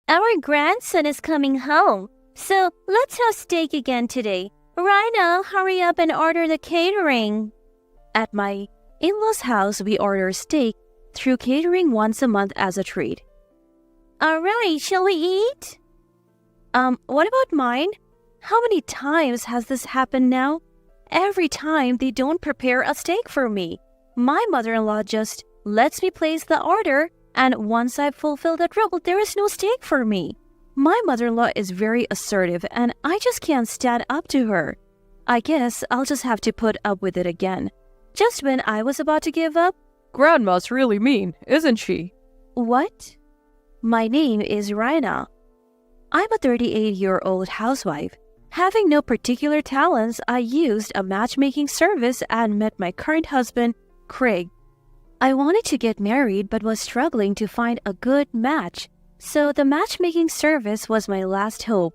Our grandson is coming home, so let's have steak again today. Rhino, hurry up and order the catering. At my in-laws' house, we order steak through catering once a month as a treat. All right, shall we eat? What about mine? How many times has this happened now? Every time they don't prepare a steak for me. My mother-in-law just lets me place the order, and once I've fulfilled that role, there is no steak for me. My mother-in-law is very assertive, and I just can't stand up to her. I guess I'll just have to put up with it again. Just when I was about to give up, Grandma's really mean, isn't she? What? My name is Raina. I'm a 38-year-old housewife. Having no particular talents, I used a matchmaking service and met my current husband, Craig. I wanted to get married but was struggling to find a good match, so the matchmaking service was my last hope.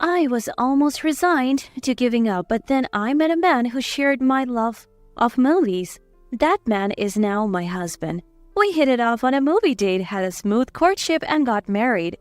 I was almost resigned to giving up, but then I met a man who shared my love of movies. That man is now my husband. We hit it off on a movie date, had a smooth courtship, and got married.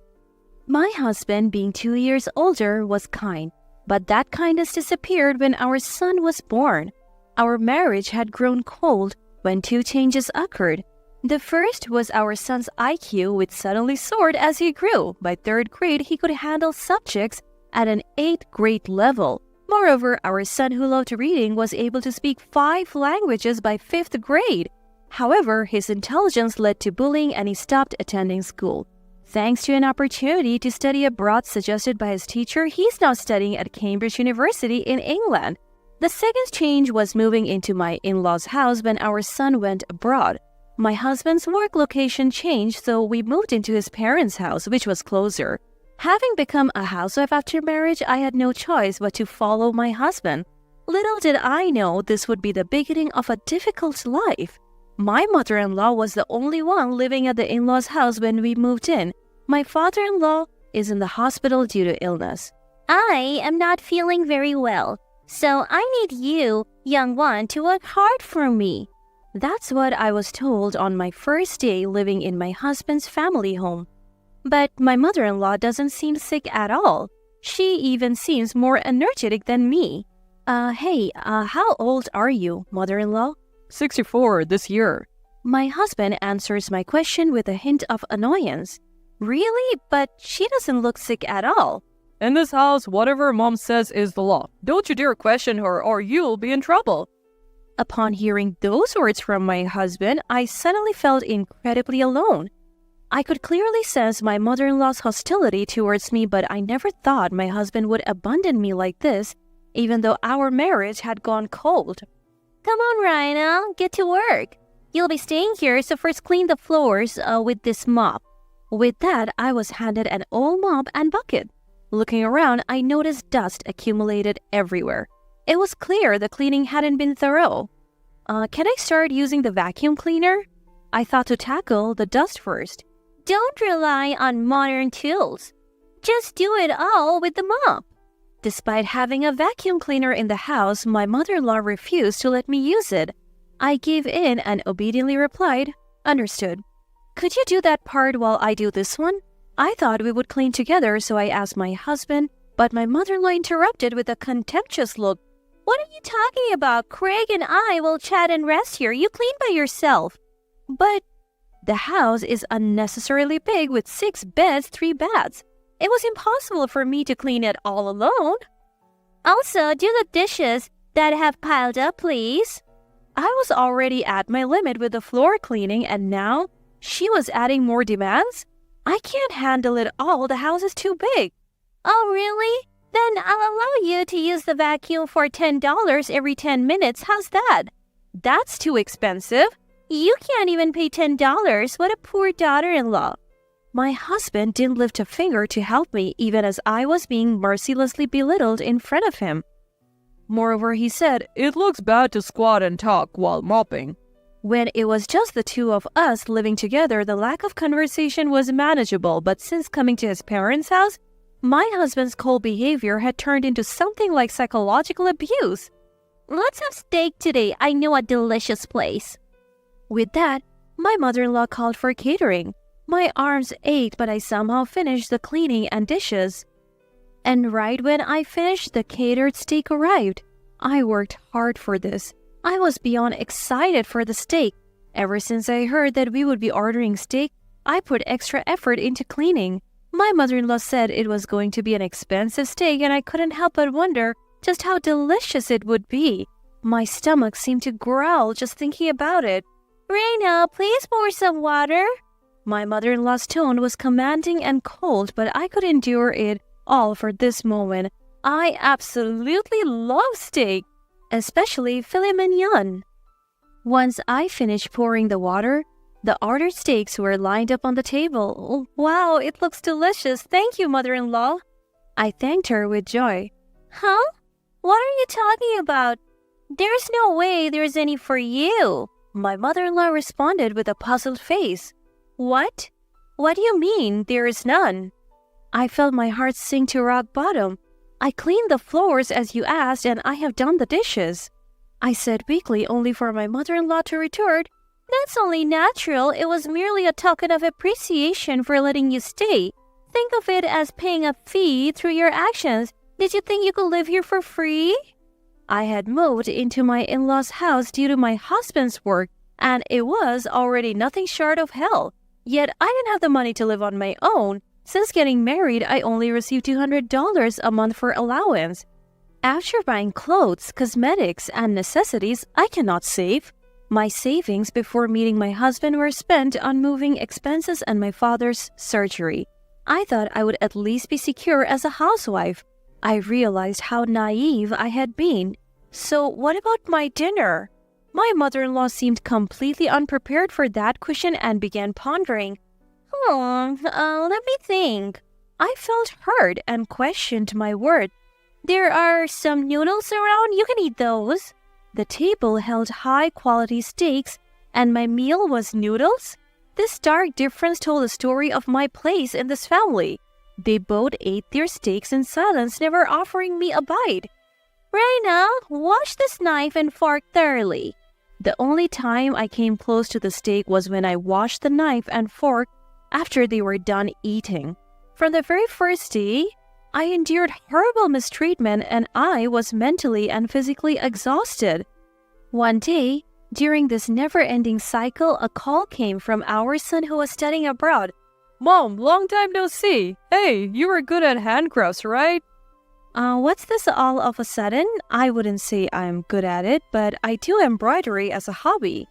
My husband, being 2 years older, was kind, but that kindness disappeared when our son was born. Our marriage had grown cold when two changes occurred. The first was our son's IQ, which suddenly soared as he grew. By third grade, he could handle subjects at an 8th grade level. Moreover, our son, who loved reading, was able to speak 5 languages by 5th grade. However, his intelligence led to bullying and he stopped attending school. Thanks to an opportunity to study abroad suggested by his teacher, he's now studying at Cambridge University in England. The second change was moving into my in-laws' house when our son went abroad. My husband's work location changed, so we moved into his parents' house, which was closer. Having become a housewife after marriage, I had no choice but to follow my husband. Little did I know this would be the beginning of a difficult life. My mother-in-law was the only one living at the in-laws' house when we moved in. My father-in-law is in the hospital due to illness. I am not feeling very well, so I need you, young one, to work hard for me. That's what I was told on my first day living in my husband's family home. But my mother-in-law doesn't seem sick at all. She even seems more energetic than me. How old are you, mother-in-law? 64 this year. My husband answers my question with a hint of annoyance. Really? But she doesn't look sick at all. In this house, whatever Mom says is the law. Don't you dare question her or you'll be in trouble. Upon hearing those words from my husband, I suddenly felt incredibly alone. I could clearly sense my mother-in-law's hostility towards me, but I never thought my husband would abandon me like this, even though our marriage had gone cold. Come on, Rhino, get to work. You'll be staying here, so first clean the floors with this mop. With that, I was handed an old mop and bucket. Looking around, I noticed dust accumulated everywhere. It was clear the cleaning hadn't been thorough. Can I start using the vacuum cleaner? I thought to tackle the dust first. Don't rely on modern tools. Just do it all with the mop. Despite having a vacuum cleaner in the house, my mother-in-law refused to let me use it. I gave in and obediently replied, "Understood. Could you do that part while I do this one?" I thought we would clean together, so I asked my husband, but my mother-in-law interrupted with a contemptuous look. What are you talking about? Craig and I will chat and rest here. You clean by yourself. But the house is unnecessarily big with 6 beds, 3 baths. It was impossible for me to clean it all alone. Also, do the dishes that have piled up, please. I was already at my limit with the floor cleaning, and now she was adding more demands? I can't handle it all. The house is too big. Oh, really? Then I'll allow you to use the vacuum for $10 every 10 minutes. How's that? That's too expensive. You can't even pay $10. What a poor daughter-in-law. My husband didn't lift a finger to help me, even as I was being mercilessly belittled in front of him. Moreover, he said, "It looks bad to squat and talk while mopping." When it was just the two of us living together, the lack of conversation was manageable, but since coming to his parents' house, my husband's cold behavior had turned into something like psychological abuse. Let's have steak today. I know a delicious place. With that, my mother-in-law called for catering. My arms ached, but I somehow finished the cleaning and dishes. And right when I finished, the catered steak arrived. I worked hard for this. I was beyond excited for the steak. Ever since I heard that we would be ordering steak, I put extra effort into cleaning. My mother-in-law said it was going to be an expensive steak, and I couldn't help but wonder just how delicious it would be. My stomach seemed to growl just thinking about it. Reina, please pour some water. My mother-in-law's tone was commanding and cold, but I could endure it all for this moment. I absolutely love steak, especially filet mignon. Once I finished pouring the water, the ordered steaks were lined up on the table. Oh, wow, it looks delicious. Thank you, mother-in-law. I thanked her with joy. Huh? What are you talking about? There's no way there's any for you. My mother-in-law responded with a puzzled face. What? What do you mean there is none? I felt my heart sink to rock bottom. I cleaned the floors as you asked, and I have done the dishes. I said weakly, only for my mother-in-law to retort, That's only natural. It was merely a token of appreciation for letting you stay. Think of it as paying a fee through your actions. Did you think you could live here for free? I had moved into my in-laws' house due to my husband's work, and it was already nothing short of hell. Yet I didn't have the money to live on my own. Since getting married, I only received $200 a month for allowance. After buying clothes, cosmetics, and necessities, I cannot save. My savings before meeting my husband were spent on moving expenses and my father's surgery. I thought I would at least be secure as a housewife. I realized how naive I had been. So what about my dinner? My mother-in-law seemed completely unprepared for that question and began pondering. Let me think. I felt hurt and questioned my word. There are some noodles around. You can eat those. The table held high-quality steaks, and my meal was noodles? This stark difference told the story of my place in this family. They both ate their steaks in silence, never offering me a bite. Reina, wash this knife and fork thoroughly. The only time I came close to the steak was when I washed the knife and fork after they were done eating. From the very first day, I endured horrible mistreatment, and I was mentally and physically exhausted. One day, during this never-ending cycle, a call came from our son who was studying abroad. Mom, long time no see. Hey, you were good at handcrafts, right? What's this all of a sudden? I wouldn't say I'm good at it, but I do embroidery as a hobby.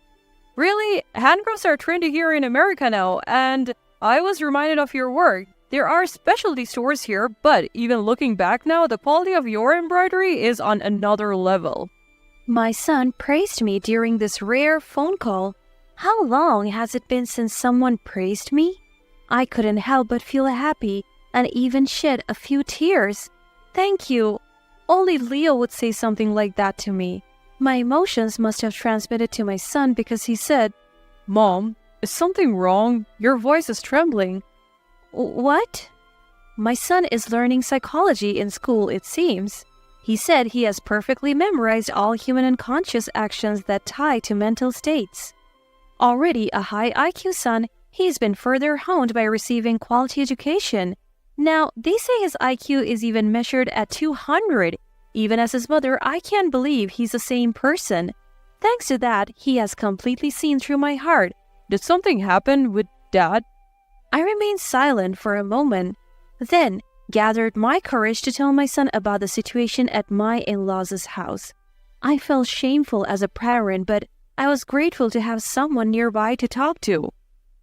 Really? Handcrafts are trendy here in America now, and I was reminded of your work. There are specialty stores here, but even looking back now, the quality of your embroidery is on another level. My son praised me during this rare phone call. How long has it been since someone praised me? I couldn't help but feel happy and even shed a few tears. Thank you. Only Leo would say something like that to me. My emotions must have transmitted to my son because he said, Mom, is something wrong? Your voice is trembling. What? My son is learning psychology in school, it seems. He said he has perfectly memorized all human unconscious actions that tie to mental states. Already a high IQ son, he's been further honed by receiving quality education. Now, they say his IQ is even measured at 200. Even as his mother, I can't believe he's the same person. Thanks to that, he has completely seen through my heart. Did something happen with Dad? I remained silent for a moment, then gathered my courage to tell my son about the situation at my in-laws' house. I felt shameful as a parent, but I was grateful to have someone nearby to talk to.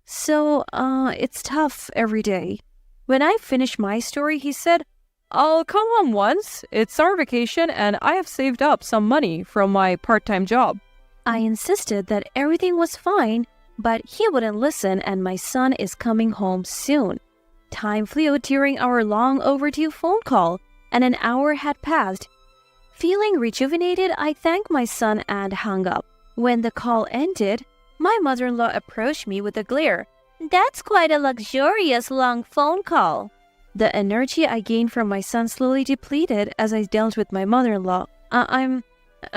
So, it's tough every day. When I finished my story, he said, I'll come home once. It's summer vacation and I have saved up some money from my part-time job. I insisted that everything was fine, but he wouldn't listen, and my son is coming home soon. Time flew during our long overdue phone call, and an hour had passed. Feeling rejuvenated, I thanked my son and hung up. When the call ended, my mother-in-law approached me with a glare. That's quite a luxurious long phone call. The energy I gained from my son slowly depleted as I dealt with my mother-in-law. I'm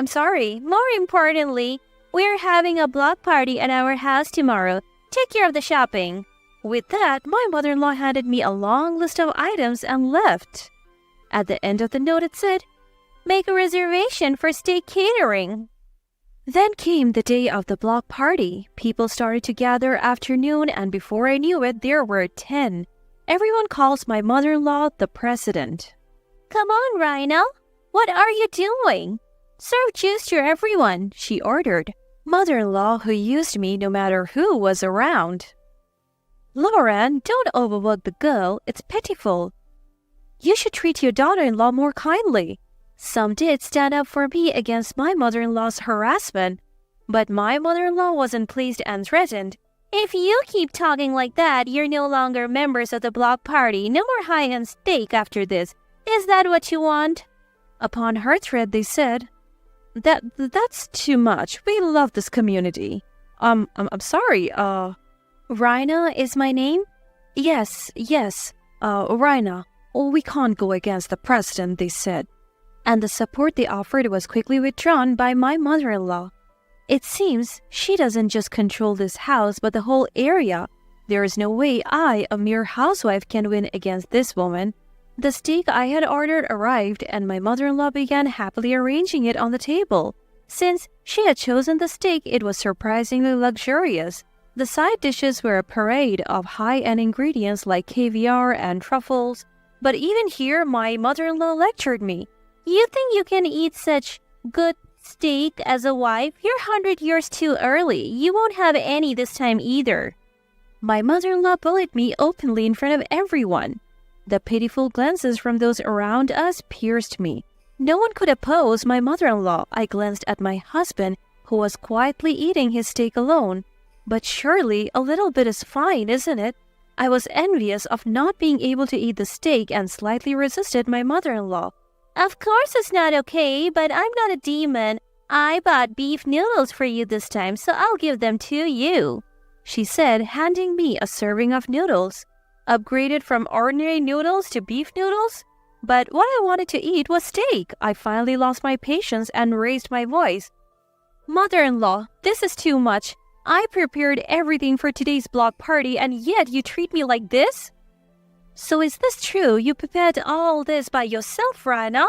sorry. More importantly, we're having a block party at our house tomorrow. Take care of the shopping. With that, my mother-in-law handed me a long list of items and left. At the end of the note it said, "Make a reservation for steak catering." Then came the day of the block party. People started to gather afternoon, and before I knew it, there were 10. Everyone calls my mother-in-law the president. "Come on, Rhino. What are you doing? Serve juice to everyone," she ordered. Mother-in-law who used me no matter who was around. "Lauren, don't overwork the girl. It's pitiful. You should treat your daughter-in-law more kindly." Some did stand up for me against my mother-in-law's harassment, but my mother-in-law wasn't pleased and threatened. "If you keep talking like that, you're no longer members of the block party. No more high-end steak after this. Is that what you want?" Upon her threat, they said, That's too much. We love this community. I'm sorry, Rhina is my name? Yes, Rhina. We can't go against the president, they said. And the support they offered was quickly withdrawn by my mother-in-law. It seems she doesn't just control this house, but the whole area. There is no way I, a mere housewife, can win against this woman. The steak I had ordered arrived, and my mother-in-law began happily arranging it on the table. Since she had chosen the steak, it was surprisingly luxurious. The side dishes were a parade of high-end ingredients like caviar and truffles. But even here, my mother-in-law lectured me. "You think you can eat such good steak as a wife? You're 100 years too early. You won't have any this time either." My mother-in-law bullied me openly in front of everyone. The pitiful glances from those around us pierced me. No one could oppose my mother-in-law. I glanced at my husband, who was quietly eating his steak alone. But surely a little bit is fine, isn't it? I was envious of not being able to eat the steak and slightly resisted my mother-in-law. "Of course it's not okay, but I'm not a demon. I bought beef noodles for you this time, so I'll give them to you," she said, handing me a serving of noodles. Upgraded from ordinary noodles to beef noodles? But what I wanted to eat was steak. I finally lost my patience and raised my voice. "Mother-in-law, this is too much. I prepared everything for today's block party, and yet you treat me like this?" "So is this true? You prepared all this by yourself, Rhina?"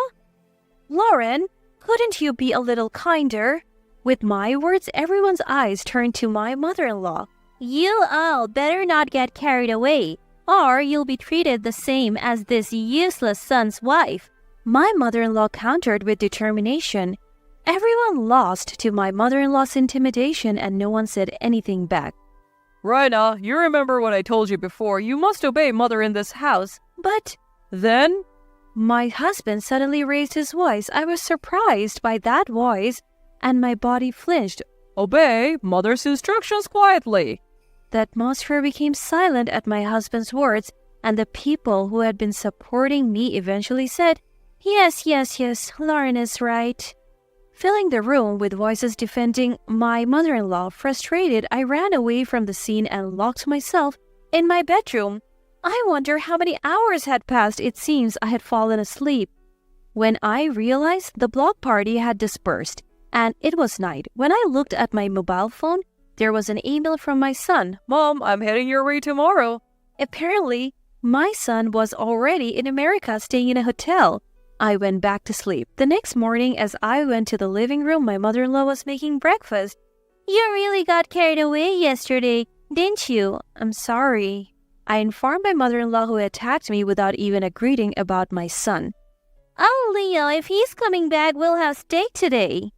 "Lauren, couldn't you be a little kinder?" With my words, everyone's eyes turned to my mother-in-law. "You all better not get carried away, or you'll be treated the same as this useless son's wife," my mother-in-law countered with determination. Everyone lost to my mother-in-law's intimidation, and no one said anything back. "Rhina, you remember what I told you before. You must obey mother in this house." "But then?" My husband suddenly raised his voice. I was surprised by that voice, and my body flinched. "Obey mother's instructions quietly." The atmosphere became silent at my husband's words, and the people who had been supporting me eventually said, Yes, Lauren is right." Filling the room with voices defending my mother-in-law, frustrated, I ran away from the scene and locked myself in my bedroom. I wonder how many hours had passed. It seems I had fallen asleep. When I realized the block party had dispersed, and it was night, when I looked at my mobile phone, there was an email from my son. "Mom, I'm heading your way tomorrow." Apparently, my son was already in America staying in a hotel. I went back to sleep. The next morning, as I went to the living room, my mother-in-law was making breakfast. "You really got carried away yesterday, didn't you?" "I'm sorry." I informed my mother-in-law, who attacked me without even a greeting about my son. "Oh, Leo, if he's coming back, we'll have steak today."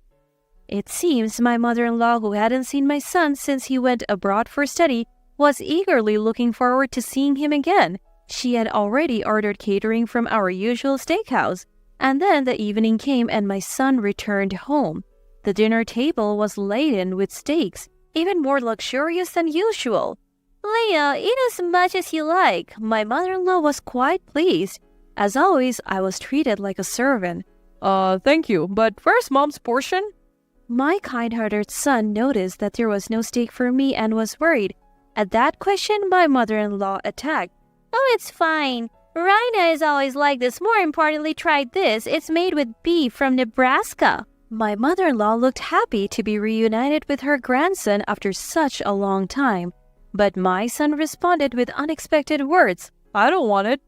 It seems my mother-in-law, who hadn't seen my son since he went abroad for study, was eagerly looking forward to seeing him again. She had already ordered catering from our usual steakhouse. And then the evening came and my son returned home. The dinner table was laden with steaks, even more luxurious than usual. "Leo, eat as much as you like." My mother-in-law was quite pleased. As always, I was treated like a servant. Thank you, but where's Mom's portion?" My kind-hearted son noticed that there was no steak for me and was worried. At that question, my mother-in-law attacked. "Oh, it's fine. Rhina is always like this. More importantly, try this. It's made with beef from Nebraska." My mother-in-law looked happy to be reunited with her grandson after such a long time. But my son responded with unexpected words. I don't want it.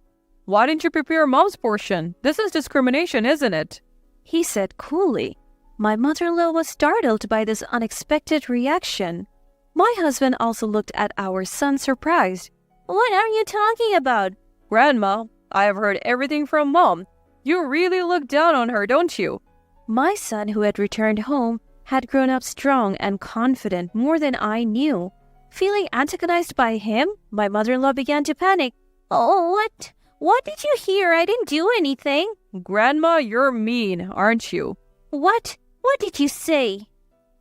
Why didn't you prepare mom's portion? This is discrimination, isn't it? He said coolly. My mother-in-law was startled by this unexpected reaction. My husband also looked at our son surprised. What are you talking about? Grandma, I have heard everything from mom. You really look down on her, don't you? My son, who had returned home, had grown up strong and confident more than I knew. Feeling antagonized by him, my mother-in-law began to panic. Oh, what? What did you hear? I didn't do anything. Grandma, you're mean, aren't you? What? What did you say?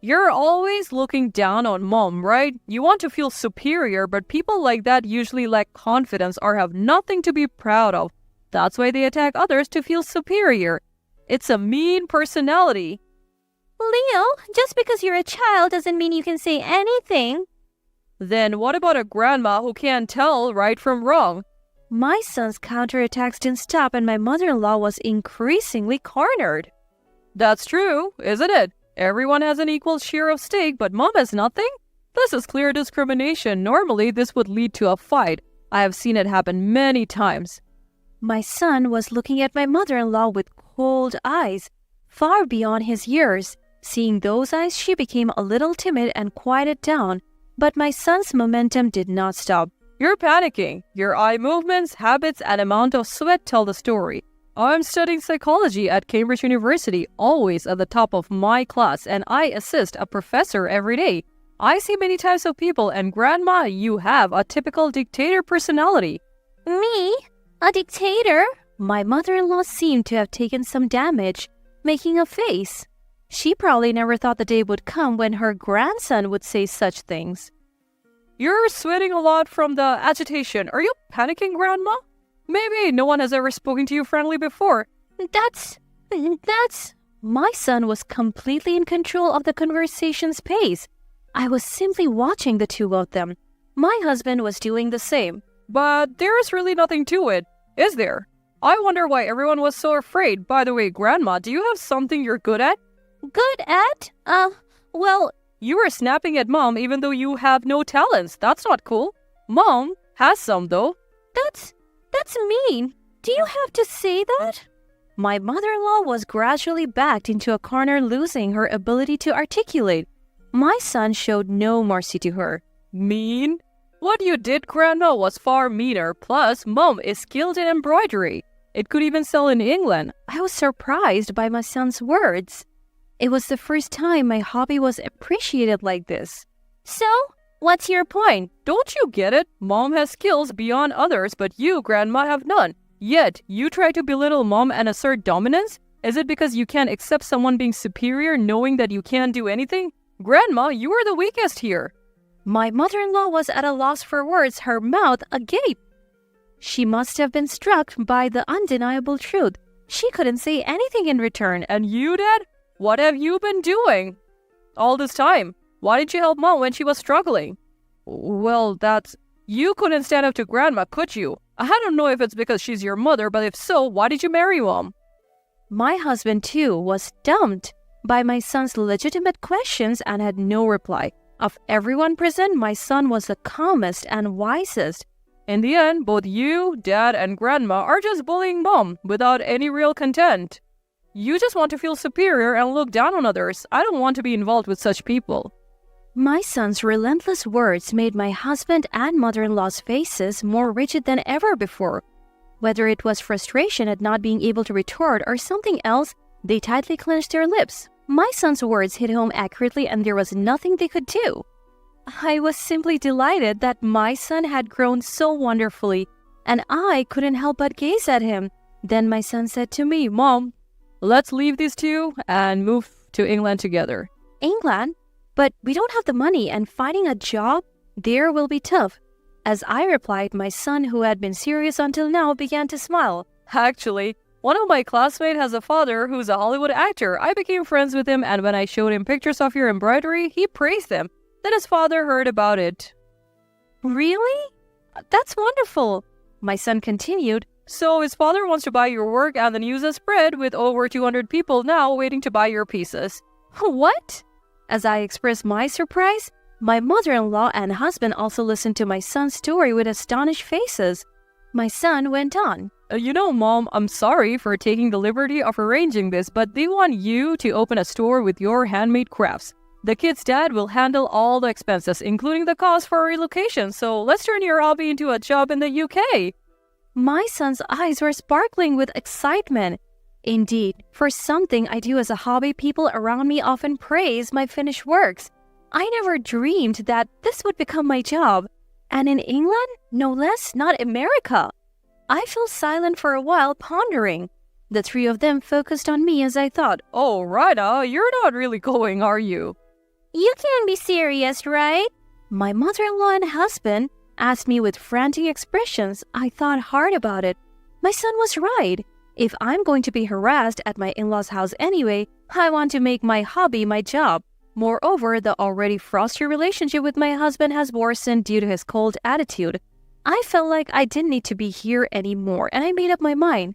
You're always looking down on mom, right? You want to feel superior, but people like that usually lack confidence or have nothing to be proud of. That's why they attack others to feel superior. It's a mean personality. Leo, just because you're a child doesn't mean you can say anything. Then what about a grandma who can't tell right from wrong? My son's counterattacks didn't stop and my mother-in-law was increasingly cornered. That's true, isn't it? Everyone has an equal share of stake, but mom has nothing? This is clear discrimination. Normally, this would lead to a fight. I have seen it happen many times. My son was looking at my mother-in-law with cold eyes, far beyond his years. Seeing those eyes, she became a little timid and quieted down, but my son's momentum did not stop. You're panicking. Your eye movements, habits, and amount of sweat tell the story. I'm studying psychology at Cambridge University, always at the top of my class, and I assist a professor every day. I see many types of people, and Grandma, you have a typical dictator personality. Me? A dictator? My mother-in-law seemed to have taken some damage, making a face. She probably never thought the day would come when her grandson would say such things. You're sweating a lot from the agitation. Are you panicking, Grandma? Maybe no one has ever spoken to you friendly before. That's... My son was completely in control of the conversation's pace. I was simply watching the two of them. My husband was doing the same. But there's really nothing to it, is there? I wonder why everyone was so afraid. By the way, Grandma, do you have something you're good at? Good at? Well... You were snapping at Mom even though you have no talents. That's not cool. Mom has some, though. That's mean. Do you have to say that? My mother-in-law was gradually backed into a corner, losing her ability to articulate. My son showed no mercy to her. Mean? What you did, Grandma, was far meaner. Plus, Mom is skilled in embroidery. It could even sell in England. I was surprised by my son's words. It was the first time my hobby was appreciated like this. So, what's your point? Don't you get it? Mom has skills beyond others, but you, Grandma, have none. Yet, you try to belittle Mom and assert dominance? Is it because you can't accept someone being superior knowing that you can't do anything? Grandma, you are the weakest here. My mother-in-law was at a loss for words, her mouth agape. She must have been struck by the undeniable truth. She couldn't say anything in return. And you, Dad? What have you been doing all this time? Why didn't you help Mom when she was struggling? Well, you couldn't stand up to Grandma, could you? I don't know if it's because she's your mother, but if so, why did you marry Mom? My husband, too, was stumped by my son's legitimate questions and had no reply. Of everyone present, my son was the calmest and wisest. In the end, both you, Dad, and Grandma are just bullying Mom without any real content. You just want to feel superior and look down on others. I don't want to be involved with such people. My son's relentless words made my husband and mother-in-law's faces more rigid than ever before. Whether it was frustration at not being able to retort or something else, they tightly clenched their lips. My son's words hit home accurately and there was nothing they could do. I was simply delighted that my son had grown so wonderfully, and I couldn't help but gaze at him. Then my son said to me, "Mom, let's leave these two and move to England together." England? But we don't have the money and finding a job there will be tough. As I replied, my son, who had been serious until now, began to smile. Actually, one of my classmates has a father who's a Hollywood actor. I became friends with him, and when I showed him pictures of your embroidery, he praised them. Then his father heard about it. Really? That's wonderful. My son continued. So his father wants to buy your work and then use a spread with over 200 people now waiting to buy your pieces. What? As I expressed my surprise, My mother-in-law and husband also listened to my son's story with astonished faces. My son went on. Mom, I'm sorry for taking the liberty of arranging this, but they want you to open a store with your handmade crafts. The kid's dad will handle all the expenses, including the cost for relocation, so let's turn your hobby into a job in the UK. My son's eyes were sparkling with excitement. Indeed, for something I do as a hobby, people around me often praise my finished works. I never dreamed that this would become my job. And in England? No less, not America. I fell silent for a while, pondering. The three of them focused on me as I thought, Oh, Rida, you're not really going, are you? You can't be serious, right? My mother-in-law and husband asked me with frantic expressions. I thought hard about it. My son was right. If I'm going to be harassed at my in-laws' house anyway, I want to make my hobby my job. Moreover, the already frosty relationship with my husband has worsened due to his cold attitude. I felt like I didn't need to be here anymore, and I made up my mind.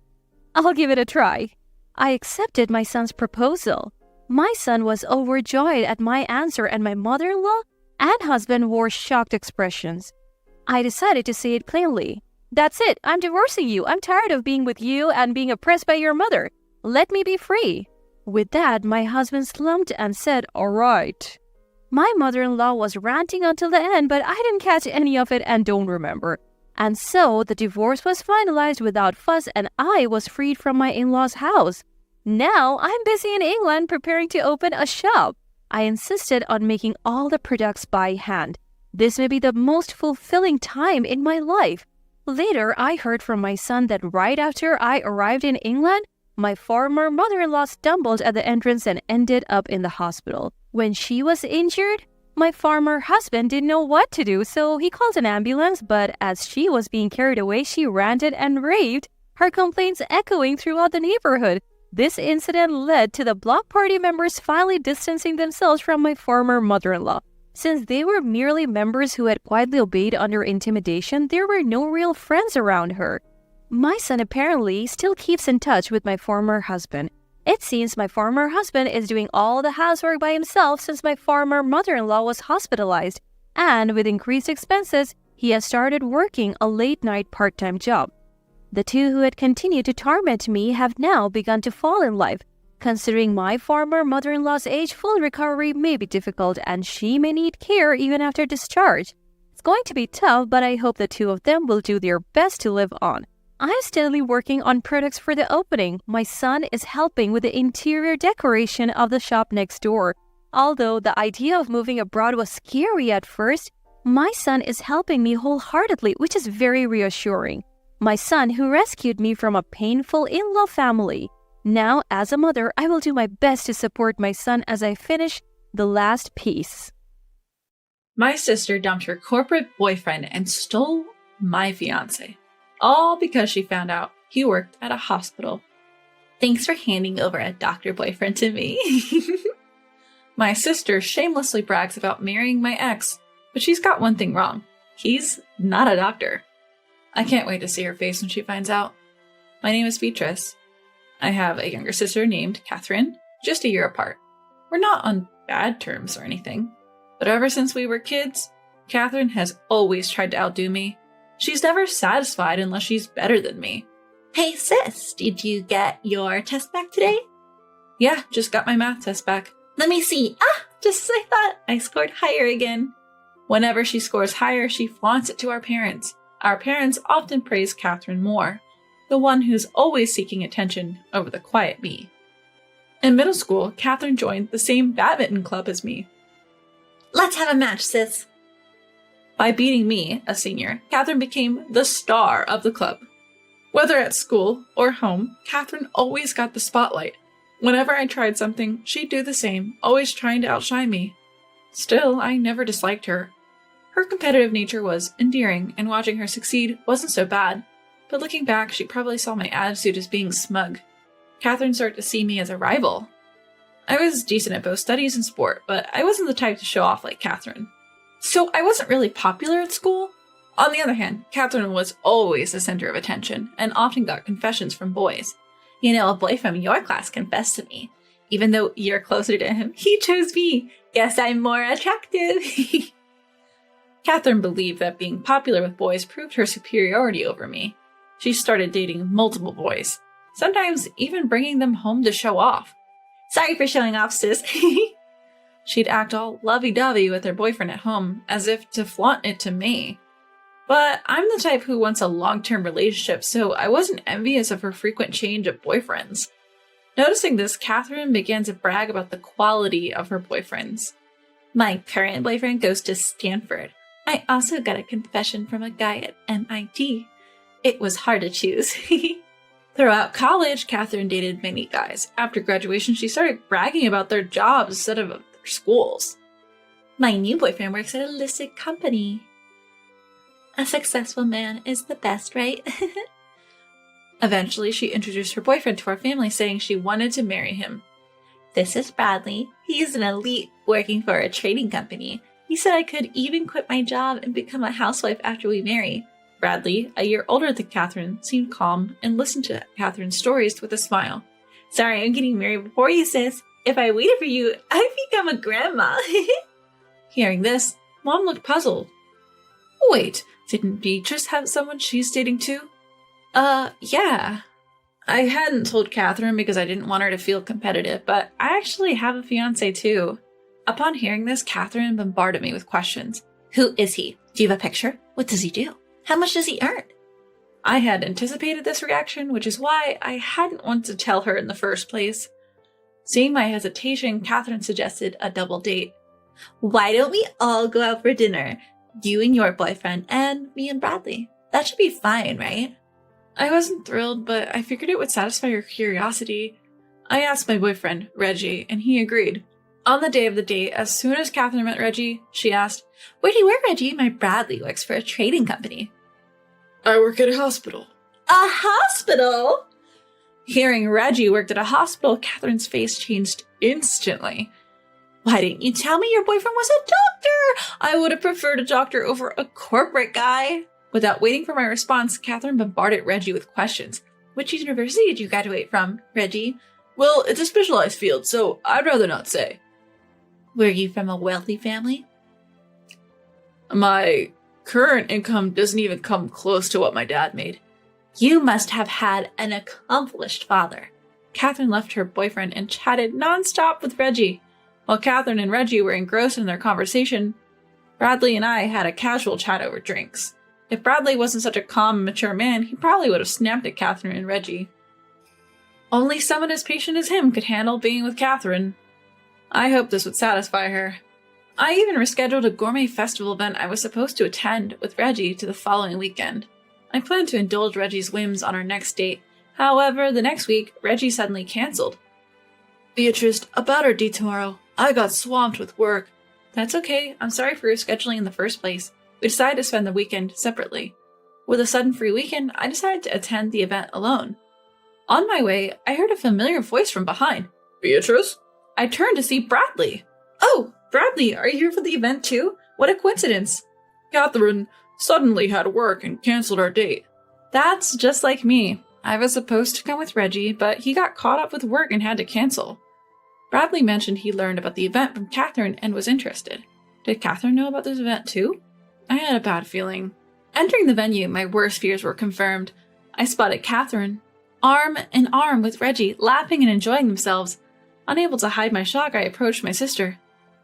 I'll give it a try. I accepted my son's proposal. My son was overjoyed at my answer, and my mother-in-law and husband wore shocked expressions. I decided to say it plainly. That's it. I'm divorcing you. I'm tired of being with you and being oppressed by your mother. Let me be free. With that, my husband slumped and said, All right. My mother-in-law was ranting until the end, but I didn't catch any of it and don't remember. And so, the divorce was finalized without fuss and I was freed from my in-laws' house. Now, I'm busy in England preparing to open a shop. I insisted on making all the products by hand. This may be the most fulfilling time in my life. Later, I heard from my son that right after I arrived in England, my former mother-in-law stumbled at the entrance and ended up in the hospital. When she was injured, my former husband didn't know what to do, so he called an ambulance, but as she was being carried away, she ranted and raved, her complaints echoing throughout the neighborhood. This incident led to the block party members finally distancing themselves from my former mother-in-law. Since they were merely members who had quietly obeyed under intimidation, there were no real friends around her. My son apparently still keeps in touch with my former husband. It seems my former husband is doing all the housework by himself since my former mother-in-law was hospitalized, and with increased expenses, he has started working a late-night part-time job. The two who had continued to torment me have now begun to fall in love. Considering my former mother-in-law's age, full recovery may be difficult and she may need care even after discharge. It's going to be tough, but I hope the two of them will do their best to live on. I'm steadily working on products for the opening. My son is helping with the interior decoration of the shop next door. Although the idea of moving abroad was scary at first, my son is helping me wholeheartedly, which is very reassuring. My son who rescued me from a painful in-law family. Now, as a mother, I will do my best to support my son as I finish the last piece. My sister dumped her corporate boyfriend and stole my fiancé. All because she found out he worked at a hospital. Thanks for handing over a doctor boyfriend to me. My sister shamelessly brags about marrying my ex, but she's got one thing wrong. He's not a doctor. I can't wait to see her face when she finds out. My name is Beatrice. I have a younger sister named Catherine, just a year apart. We're not on bad terms or anything, but ever since we were kids, Catherine has always tried to outdo me. She's never satisfied unless she's better than me. Hey sis, did you get your test back today? Yeah, just got my math test back. Let me see. Just as I thought, I scored higher again. Whenever she scores higher, she flaunts it to our parents. Our parents often praise Catherine more, the one who's always seeking attention over the quiet me. In middle school, Catherine joined the same badminton club as me. Let's have a match, sis. By beating me, a senior, Catherine became the star of the club. Whether at school or home, Catherine always got the spotlight. Whenever I tried something, she'd do the same, always trying to outshine me. Still, I never disliked her. Her competitive nature was endearing, and watching her succeed wasn't so bad. But looking back, she probably saw my attitude as being smug. Catherine started to see me as a rival. I was decent at both studies and sport, but I wasn't the type to show off like Catherine. So I wasn't really popular at school. On the other hand, Catherine was always the center of attention and often got confessions from boys. You know, a boy from your class confessed to me. Even though you're closer to him, he chose me. Guess I'm more attractive. Catherine believed that being popular with boys proved her superiority over me. She started dating multiple boys, sometimes even bringing them home to show off. Sorry for showing off, sis. She'd act all lovey-dovey with her boyfriend at home, as if to flaunt it to me. But I'm the type who wants a long-term relationship, so I wasn't envious of her frequent change of boyfriends. Noticing this, Catherine began to brag about the quality of her boyfriends. My current boyfriend goes to Stanford. I also got a confession from a guy at MIT. It was hard to choose. Throughout college, Catherine dated many guys. After graduation, she started bragging about their jobs instead of their schools. My new boyfriend works at a listed company. A successful man is the best, right? Eventually, she introduced her boyfriend to our family, saying she wanted to marry him. This is Bradley. He's an elite working for a trading company. He said I could even quit my job and become a housewife after we marry. Bradley, a year older than Catherine, seemed calm and listened to Catherine's stories with a smile. Sorry, I'm getting married before you, sis. If I waited for you, I'd become a grandma. Hearing this, Mom looked puzzled. Wait, didn't Beatrice have someone she's dating too? Yeah. I hadn't told Catherine because I didn't want her to feel competitive, but I actually have a fiancé too. Upon hearing this, Catherine bombarded me with questions. Who is he? Do you have a picture? What does he do? How much does he earn? I had anticipated this reaction, which is why I hadn't wanted to tell her in the first place. Seeing my hesitation, Catherine suggested a double date. Why don't we all go out for dinner? You and your boyfriend, and me and Bradley. That should be fine, right? I wasn't thrilled, but I figured it would satisfy her curiosity. I asked my boyfriend, Reggie, and he agreed. On the day of the date, as soon as Catherine met Reggie, she asked, Where do you work, Reggie? My Bradley works for a trading company. I work at a hospital. A hospital? Hearing Reggie worked at a hospital, Catherine's face changed instantly. Why didn't you tell me your boyfriend was a doctor? I would have preferred a doctor over a corporate guy. Without waiting for my response, Catherine bombarded Reggie with questions. Which university did you graduate from, Reggie? Well, it's a specialized field, so I'd rather not say. Were you from a wealthy family? My current income doesn't even come close to what my dad made. You must have had an accomplished father. Catherine left her boyfriend and chatted nonstop with Reggie. While Catherine and Reggie were engrossed in their conversation, Bradley and I had a casual chat over drinks. If Bradley wasn't such a calm and mature man, he probably would have snapped at Catherine and Reggie. Only someone as patient as him could handle being with Catherine. I hoped this would satisfy her. I even rescheduled a gourmet festival event I was supposed to attend with Reggie to the following weekend. I planned to indulge Reggie's whims on our next date. However, the next week, Reggie suddenly canceled. Beatrice, about our date tomorrow. I got swamped with work. That's okay. I'm sorry for rescheduling in the first place. We decided to spend the weekend separately. With a sudden free weekend, I decided to attend the event alone. On my way, I heard a familiar voice from behind. Beatrice? I turned to see Bradley. Oh, Bradley, are you here for the event too? What a coincidence. Catherine suddenly had work and canceled our date. That's just like me. I was supposed to come with Reggie, but he got caught up with work and had to cancel. Bradley mentioned he learned about the event from Catherine and was interested. Did Catherine know about this event too? I had a bad feeling. Entering the venue, my worst fears were confirmed. I spotted Catherine, arm in arm with Reggie, laughing and enjoying themselves. Unable to hide my shock, I approached my sister.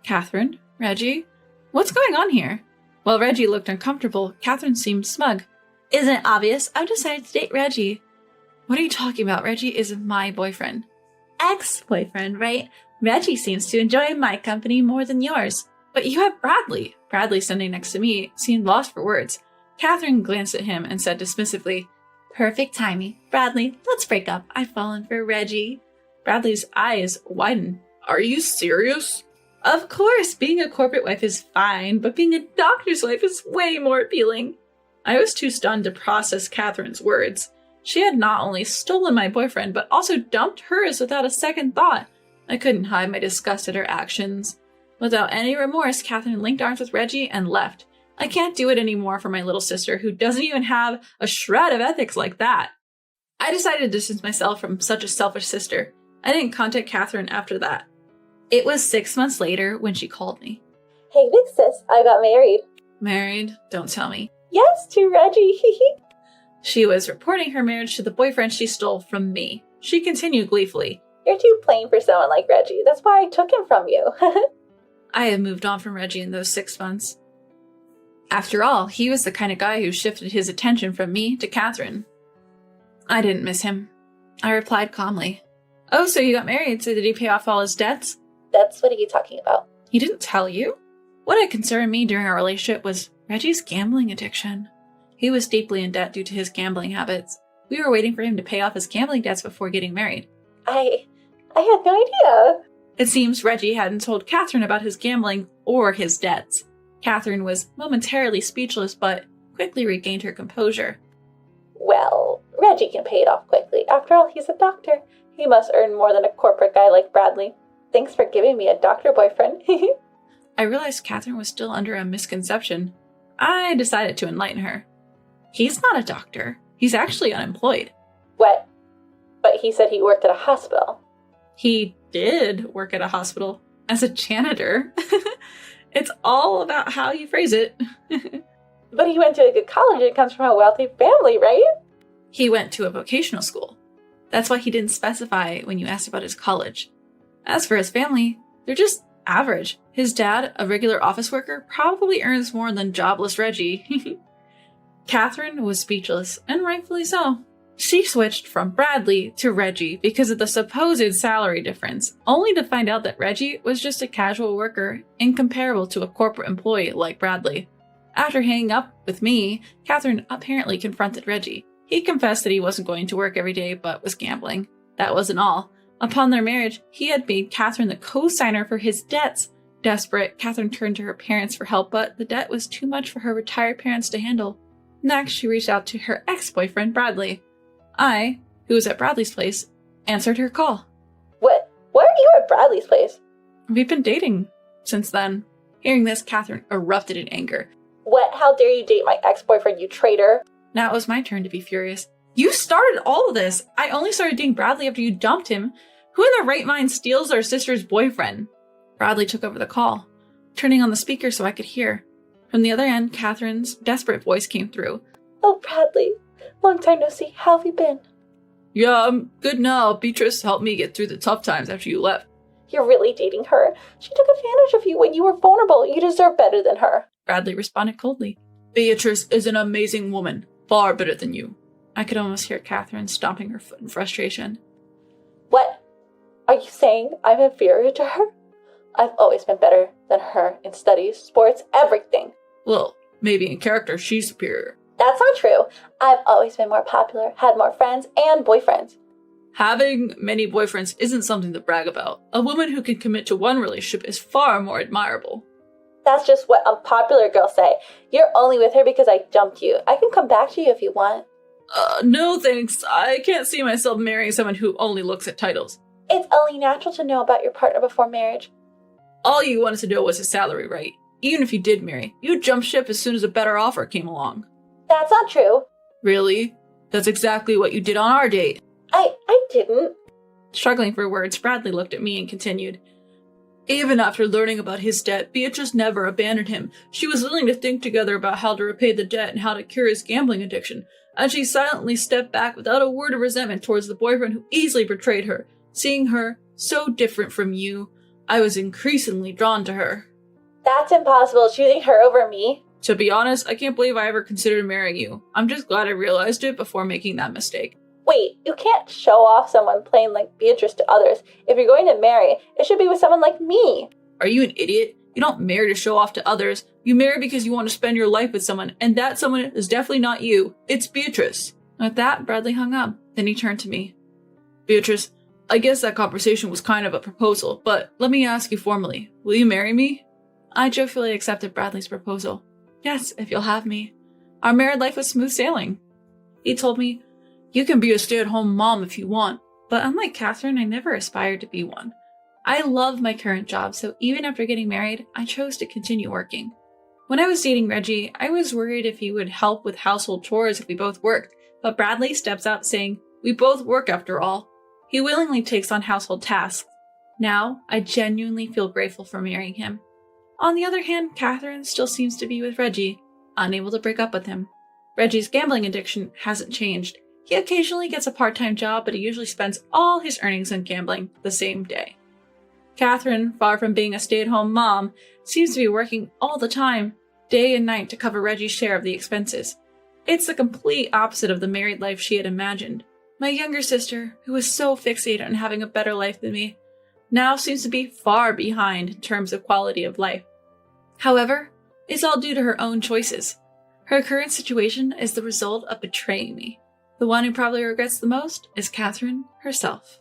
Catherine? Reggie? What's going on here? While Reggie looked uncomfortable, Catherine seemed smug. Isn't it obvious? I've decided to date Reggie. What are you talking about? Reggie is my boyfriend. Ex-boyfriend, right? Reggie seems to enjoy my company more than yours. But you have Bradley. Bradley, standing next to me, seemed lost for words. Catherine glanced at him and said dismissively, Perfect timing. Bradley, let's break up. I've fallen for Reggie. Bradley's eyes widened. Are you serious? Of course, being a corporate wife is fine, but being a doctor's wife is way more appealing. I was too stunned to process Catherine's words. She had not only stolen my boyfriend, but also dumped hers without a second thought. I couldn't hide my disgust at her actions. Without any remorse, Catherine linked arms with Reggie and left. I can't do it anymore for my little sister, who doesn't even have a shred of ethics like that. I decided to distance myself from such a selfish sister. I didn't contact Catherine after that. It was 6 months later when she called me. Hey, big sis, I got married. Married? Don't tell me. Yes, to Reggie. She was reporting her marriage to the boyfriend she stole from me. She continued gleefully. You're too plain for someone like Reggie. That's why I took him from you. I had moved on from Reggie in those 6 months. After all, he was the kind of guy who shifted his attention from me to Catherine. I didn't miss him. I replied calmly. Oh, so you got married, so did he pay off all his debts? That's what are you talking about? He didn't tell you? What had concerned me during our relationship was Reggie's gambling addiction. He was deeply in debt due to his gambling habits. We were waiting for him to pay off his gambling debts before getting married. I had no idea. It seems Reggie hadn't told Catherine about his gambling or his debts. Catherine was momentarily speechless, but quickly regained her composure. Well, Reggie can pay it off quickly. After all, he's a doctor. He must earn more than a corporate guy like Bradley. Thanks for giving me a doctor boyfriend. I realized Catherine was still under a misconception. I decided to enlighten her. He's not a doctor. He's actually unemployed. What? But he said he worked at a hospital. He did work at a hospital as a janitor. It's all about how you phrase it. But he went to a good college and comes from a wealthy family, right? He went to a vocational school. That's why he didn't specify when you asked about his college. As for his family, they're just average. His dad, a regular office worker, probably earns more than jobless Reggie. Catherine was speechless, and rightfully so. She switched from Bradley to Reggie because of the supposed salary difference, only to find out that Reggie was just a casual worker, incomparable to a corporate employee like Bradley. After hanging up with me, Catherine apparently confronted Reggie. He confessed that he wasn't going to work every day but was gambling. That wasn't all. Upon their marriage, he had made Catherine the co-signer for his debts. Desperate, Catherine turned to her parents for help, but the debt was too much for her retired parents to handle. Next, she reached out to her ex-boyfriend, Bradley. I, who was at Bradley's place, answered her call. What? Why are you at Bradley's place? We've been dating since then. Hearing this, Catherine erupted in anger. What? How dare you date my ex-boyfriend, you traitor? Now it was my turn to be furious. You started all of this! I only started dating Bradley after you dumped him. Who in their right mind steals our sister's boyfriend? Bradley took over the call, turning on the speaker so I could hear. From the other end, Catherine's desperate voice came through. Oh, Bradley. Long time no see. How have you been? Yeah, I'm good now. Beatrice helped me get through the tough times after you left. You're really dating her. She took advantage of you when you were vulnerable. You deserve better than her. Bradley responded coldly. Beatrice is an amazing woman. Far better than you. I could almost hear Catherine stomping her foot in frustration. What? Are you saying I'm inferior to her? I've always been better than her in studies, sports, everything. Well, maybe in character she's superior. That's not true. I've always been more popular, had more friends and boyfriends. Having many boyfriends isn't something to brag about. A woman who can commit to one relationship is far more admirable. That's just what unpopular girls say. You're only with her because I dumped you. I can come back to you if you want. No thanks. I can't see myself marrying someone who only looks at titles. It's only natural to know about your partner before marriage. All you wanted to know was his salary, right? Even if you did marry, you'd jump ship as soon as a better offer came along. That's not true. Really? That's exactly what you did on our date. I didn't. Struggling for words, Bradley looked at me and continued. Even after learning about his debt, Beatrice never abandoned him. She was willing to think together about how to repay the debt and how to cure his gambling addiction, and she silently stepped back without a word of resentment towards the boyfriend who easily betrayed her. Seeing her so different from you, I was increasingly drawn to her. That's impossible, choosing her over me. To be honest, I can't believe I ever considered marrying you. I'm just glad I realized it before making that mistake. Wait, you can't show off someone plain like Beatrice to others. If you're going to marry, it should be with someone like me. Are you an idiot? You don't marry to show off to others. You marry because you want to spend your life with someone, and that someone is definitely not you. It's Beatrice. With that, Bradley hung up. Then he turned to me. Beatrice, I guess that conversation was kind of a proposal, but let me ask you formally. Will you marry me? I joyfully accepted Bradley's proposal. Yes, if you'll have me. Our married life was smooth sailing. He told me, you can be a stay-at-home mom if you want, but unlike Catherine, I never aspired to be one. I love my current job, so even after getting married, I chose to continue working. When I was dating Reggie, I was worried if he would help with household chores if we both worked, but Bradley steps up saying, we both work after all. He willingly takes on household tasks. Now, I genuinely feel grateful for marrying him. On the other hand, Catherine still seems to be with Reggie, unable to break up with him. Reggie's gambling addiction hasn't changed. He occasionally gets a part-time job, but he usually spends all his earnings on gambling the same day. Catherine, far from being a stay-at-home mom, seems to be working all the time, day and night, to cover Reggie's share of the expenses. It's the complete opposite of the married life she had imagined. My younger sister, who was so fixated on having a better life than me, now seems to be far behind in terms of quality of life. However, it's all due to her own choices. Her current situation is the result of betraying me. The one who probably regrets the most is Catherine herself.